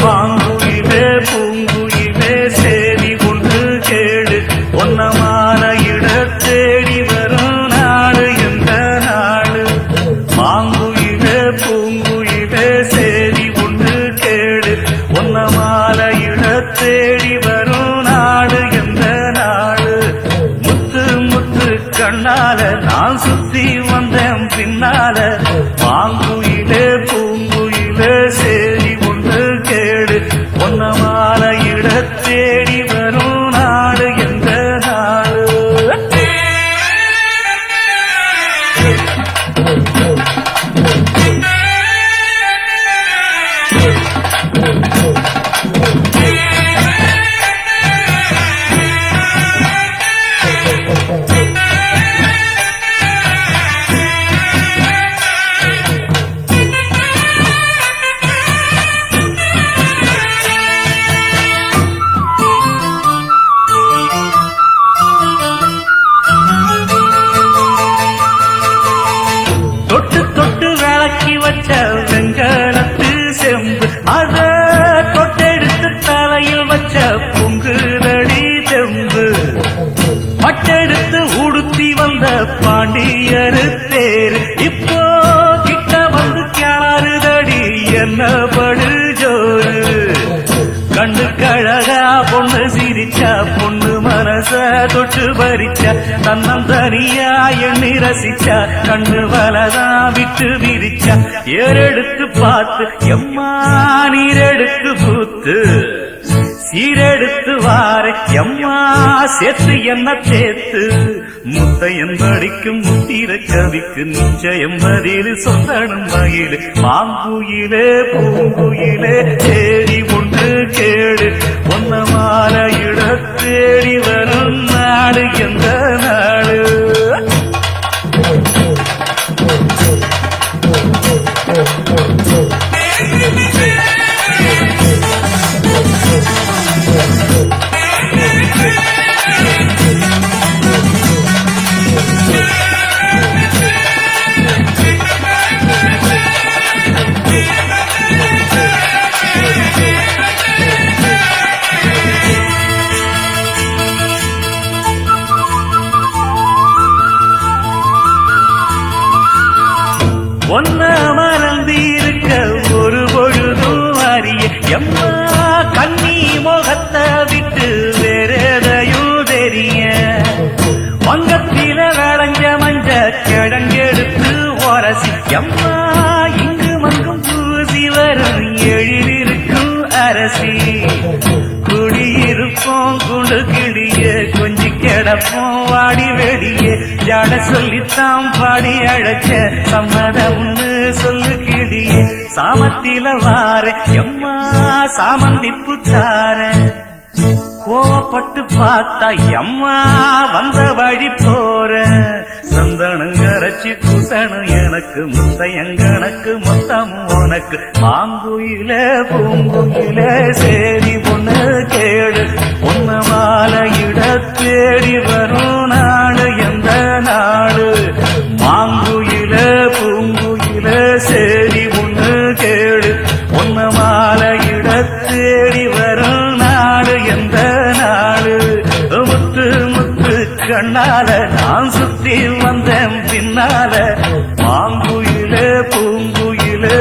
மாங்குயிலே பூங்குயிலே சேதி ஒன்று கேடு ஒன்னமான இட தேடி வரும் நாடு எந்த நாடு. மாங்குயிலே பூங்குயிலே சேதி ஒன்று கேடு ஒன்னமான இட தேடி வரும் நாடு எந்த நாடு. முத்து முத்து கண்ணால நான் சுத்தி வந்தேன் பின்னால. மாங்குயிலே பூங்குயிலே சேதி ஒன்று கேடு ஒன்னமான இட தேடி வரும் நாடு எந்த நாடு. தொட்டு தொட்டு விளக்கி வச்ச வெங்கலத்து செம்பு அத தொட்டெடுத்து தலையில் வச்ச பொங்குதடி தெம்பு. பட்டெடுத்து உடுத்தி வந்த பாண்டியரு தேர் இப்போ கிட்ட வந்து கிளாறுதடி என்ன படு ஜோரு. கண்ணு கழகா பொண்ணு சிரிச்சா பொண்ணு மனச தொட்டு பறிச்சா தன்னந்தனியா எண்ணி ரசிச்சா கண்ணு வலதா விட்டு விரிச்சா. ஏறெடுத்து பார்த்து எம்மா நீரெடுத்து பூத்து சீரெடுத்து வார எம்மா சேர்த்து என்ன சேர்த்து. முத்தையன் படிக்கும் முத்திர கவிக்கு நிச்சயம் பதில் சொந்தனும் மகிழ். மாங்குயிலே பூங்குயிலே தேடி ஒன்று கேடு ஒன்னமான இட தேடி வரும் நாடு எந்த நாடு. ஒன்ன மறந்திருக்க ஒரு பொழுதும் அறிய எம்மா கண்ணி முகத்தை விட்டு வேறெதையும் தெரிய. வங்கத்தில விளைஞ்ச மஞ்ச கிழங்கெடுத்து உரசி எம்மா இங்கு மங்கும் பூசி வரும் எழிலிருக்கும் அரசி. குடியிருப்போம் குண்டு கிடிய கொஞ்சி கிடப்போம் வாடி வெடிய ஜாட சொல்லித்தான் பாடி அழைச்ச சம்மதம்னு சொல்லு கிடிய. சாமத்தில வார எம்மா சாமந்திப்பு தார கோவப்பட்டு பார்த்தா எம்மா வந்த வழி போற. சந்தனம் கரைச்சி பூசணும் எனக்கு முத்தையங்கணக்கு மொத்தம் உனக்கு. மாங்குயில பூங்குயில சேரி பொண்ணு கேடு ஒன்னமால இட தேடி வரும் நாடு எந்த நாடு. மாங்குயில பூங்குயில சேரி பொண்ணு கேடு ஒன்னமால இட தேடி வரும் நாடு எந்த நாடு. முத்து முத்து கண்ணால நான் சுத்தி வந்தேன் பின்னால. மாங்குயிலே பூங்குயிலே